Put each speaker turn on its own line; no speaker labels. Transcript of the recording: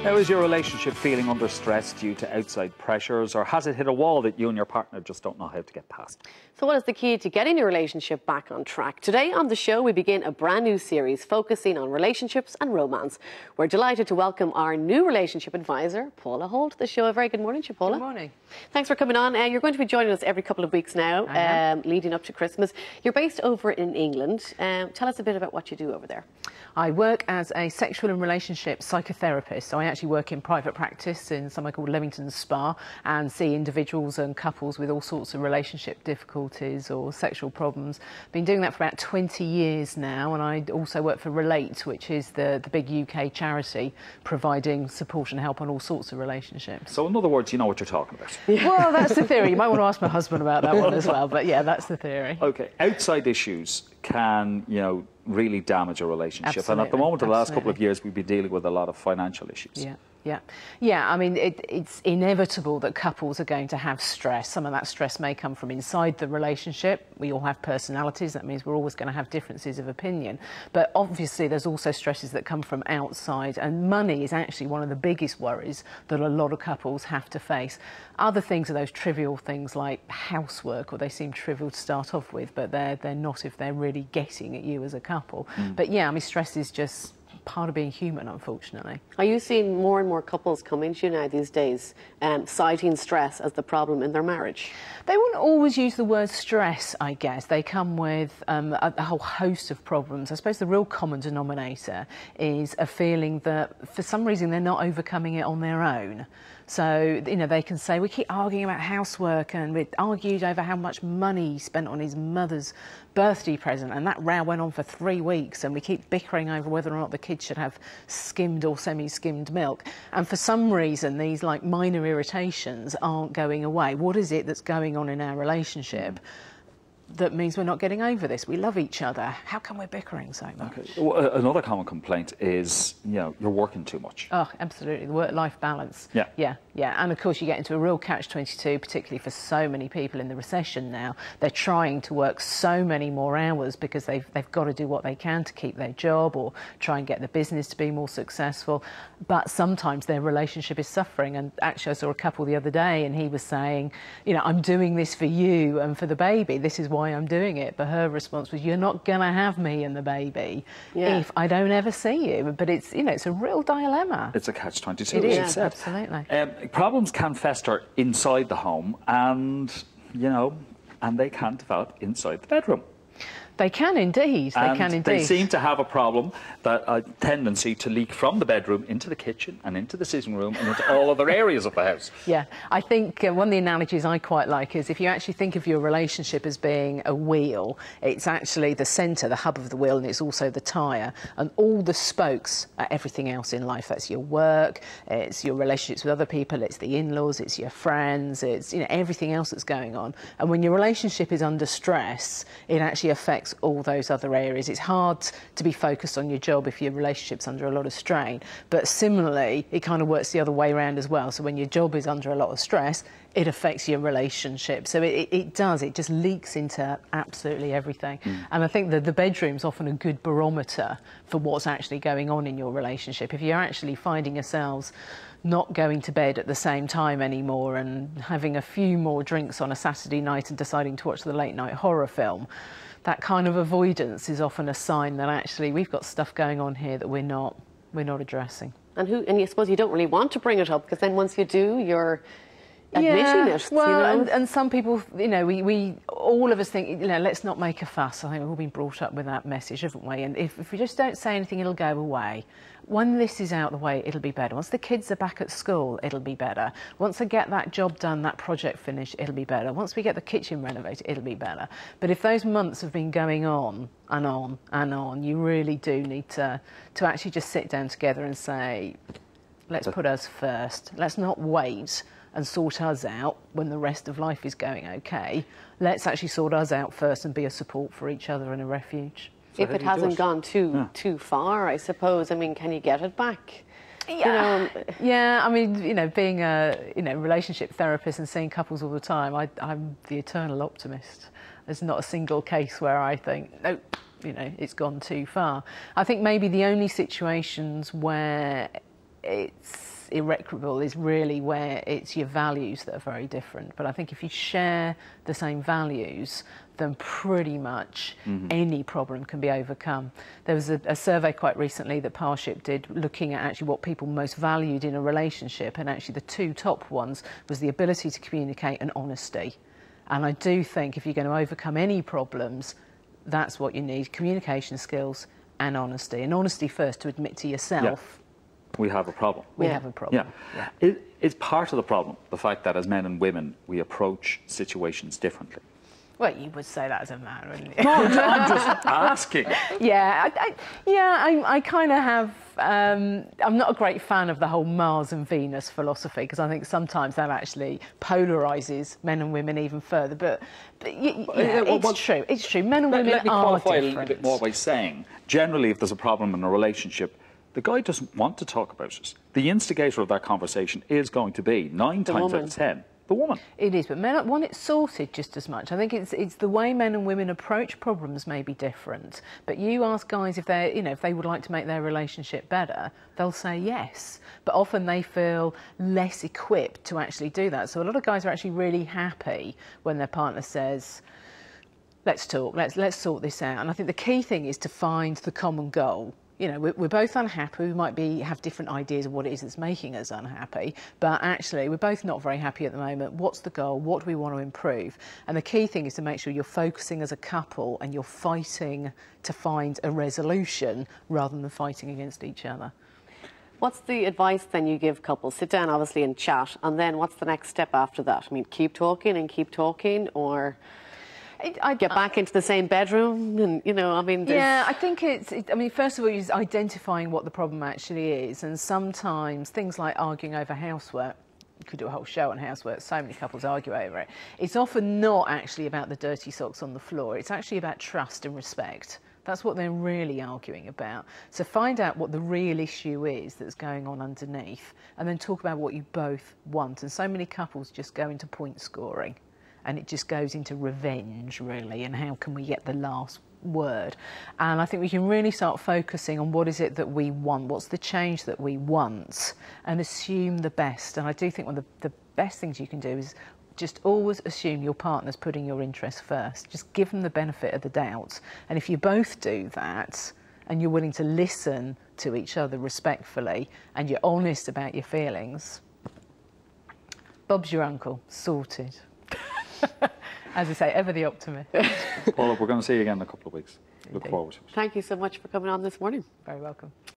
Now, is your relationship feeling under stress due to outside pressures, or has it hit a wall that you and your partner just don't know how to get past?
So what is the key to getting your relationship back on track? Today on the show, we begin a brand new series focusing on relationships and romance. We're delighted to welcome our new relationship advisor, Paula Hall, to the show. A very good morning to you, Paula.
Good morning.
Thanks for coming on. You're going to be joining us every couple of weeks now, leading up to Christmas. You're based over in England. Tell us a bit about what you do over there.
I work as a sexual and relationship psychotherapist. So I actually work in private practice in somewhere called Leamington Spa and see individuals and couples with all sorts of relationship difficulties or sexual problems. Been doing that for about 20 years now, and I also work for Relate, which is the big UK charity providing support and help on all sorts of relationships.
So in other words, you know what you're talking about.
Well, that's the theory. You might want to ask my husband about that one as well, but yeah, that's the theory.
Okay, outside issues can, really damage a relationship.
Absolutely.
And at the moment, the last couple of years, we've been dealing with a lot of financial issues.
Yeah. I mean, it's inevitable that couples are going to have stress. Some of that stress may come from inside the relationship. We all have personalities. That means we're always going to have differences of opinion. But obviously, there's also stresses that come from outside. And money is actually one of the biggest worries that a lot of couples have to face. Other things are those trivial things like housework, or they seem trivial to start off with, but they're not if they're really getting at you as a couple. But yeah, I mean, stress is just part of being human, unfortunately.
Are you seeing more and more couples coming to you now these days, citing stress as the problem in their marriage?
They wouldn't always use the word stress, I guess. They come with a whole host of problems. I suppose the real common denominator is a feeling that for some reason they're not overcoming it on their own. So, they can say, we keep arguing about housework, and we argued over how much money he spent on his mother's birthday present, and that row went on for 3 weeks, and we keep bickering over whether or not the kids should have skimmed or semi-skimmed milk. And for some reason, these minor irritations aren't going away. What is it that's going on in our relationship that means we're not getting over this? We love each other. How come we're bickering so much?
Okay. Well, another common complaint is, you're working too much.
Oh, absolutely. The work-life balance. Yeah. And of course, you get into a real catch-22, particularly for so many people in the recession now. They're trying to work so many more hours because they've got to do what they can to keep their job or try and get the business to be more successful. But sometimes their relationship is suffering. And actually, I saw a couple the other day, and he was saying, I'm doing this for you and for the baby. This is why I'm doing it. But her response was, you're not going to have me and the baby if I don't ever see you. But it's, it's a real dilemma.
It's a catch-22.
It is, absolutely.
Problems can fester inside the home, and they can develop inside the bedroom.
They can indeed.
They seem to have a tendency to leak from the bedroom into the kitchen and into the sitting room and into all other areas of the house.
Yeah, I think one of the analogies I quite like is if you actually think of your relationship as being a wheel, it's actually the centre, the hub of the wheel, and it's also the tyre. And all the spokes are everything else in life. That's your work, it's your relationships with other people, it's the in-laws, it's your friends, it's everything else that's going on. And when your relationship is under stress, it actually affects all those other areas. It's hard to be focused on your job if your relationship's under a lot of strain, but similarly it kind of works the other way around as well. So when your job is under a lot of stress, it affects your relationship. So it just leaks into absolutely everything. And I think that the bedroom's often a good barometer for what's actually going on in your relationship. If you're actually finding yourselves not going to bed at the same time anymore and having a few more drinks on a Saturday night and deciding to watch the late night horror film, that kind of avoidance is often a sign that actually we've got stuff going on here that we're not addressing.
And I suppose you don't really want to bring it up, because then once you do, you're admitting it.
Well, and some people, we all of us think, let's not make a fuss. I think we've all been brought up with that message, haven't we? And if we just don't say anything, it'll go away. When this is out of the way, it'll be better. Once the kids are back at school, it'll be better. Once I get that job done, that project finished, it'll be better. Once we get the kitchen renovated, it'll be better. But if those months have been going on and on and on, you really do need to actually just sit down together and say, let's put us first. Let's not wait and sort us out when the rest of life is going okay. Let's actually sort us out first and be a support for each other and a refuge.
So if it hasn't gone too far, I suppose, can you get it back?
Yeah, I mean, being a relationship therapist and seeing couples all the time, I'm the eternal optimist. There's not a single case where I think, no, it's gone too far. I think maybe the only situations where it's irreparable is really where it's your values that are very different. But I think if you share the same values, then pretty much any problem can be overcome. There was a survey quite recently that Parship did looking at actually what people most valued in a relationship, and actually the two top ones was the ability to communicate and honesty. And I do think if you're going to overcome any problems, that's what you need: communication skills and honesty. And honesty first, to admit to yourself,
we have a problem.
we have a problem.
It's part of the problem, the fact that as men and women, we approach situations differently.
Well, you would say that as a man, wouldn't you?
No, I'm just asking.
Yeah, I kind of have. I'm not a great fan of the whole Mars and Venus philosophy, because I think sometimes that actually polarises men and women even further. But it's true. It's true. Men and women
let me
are
qualify
different.
a little bit more by saying, generally, if there's a problem in a relationship, the guy doesn't want to talk about it. The instigator of that conversation is going to be, 9 times out of 10, the woman.
It is, but men want it sorted just as much. I think it's the way men and women approach problems may be different. But you ask guys if they, if they would like to make their relationship better, they'll say yes. But often they feel less equipped to actually do that. So a lot of guys are actually really happy when their partner says, "Let's talk. Let's sort this out." And I think the key thing is to find the common goal. We're both unhappy. We might have different ideas of what it is that's making us unhappy, but actually we're both not very happy at the moment. What's the goal? What do we want to improve? And the key thing is to make sure you're focusing as a couple and you're fighting to find a resolution rather than fighting against each other.
What's the advice then you give couples? Sit down, obviously, and chat, and then what's the next step after that? I mean, keep talking, or I'd get back into the same bedroom, and
Yeah, I think first of all, it's identifying what the problem actually is, and sometimes things like arguing over housework. You could do a whole show on housework. So many couples argue over it. It's often not actually about the dirty socks on the floor. It's actually about trust and respect. That's what they're really arguing about. So find out what the real issue is that's going on underneath, and then talk about what you both want. And so many couples just go into point scoring. And it just goes into revenge, really, and how can we get the last word. And I think we can really start focusing on what is it that we want, what's the change that we want, and assume the best. And I do think one of the best things you can do is just always assume your partner's putting your interests first. Just give them the benefit of the doubt. And if you both do that, and you're willing to listen to each other respectfully, and you're honest about your feelings, Bob's your uncle, sorted. As I say, ever the optimist.
Paula, we're going to see you again in a couple of weeks. Look forward to it.
Thank you so much for coming on this morning.
Very welcome.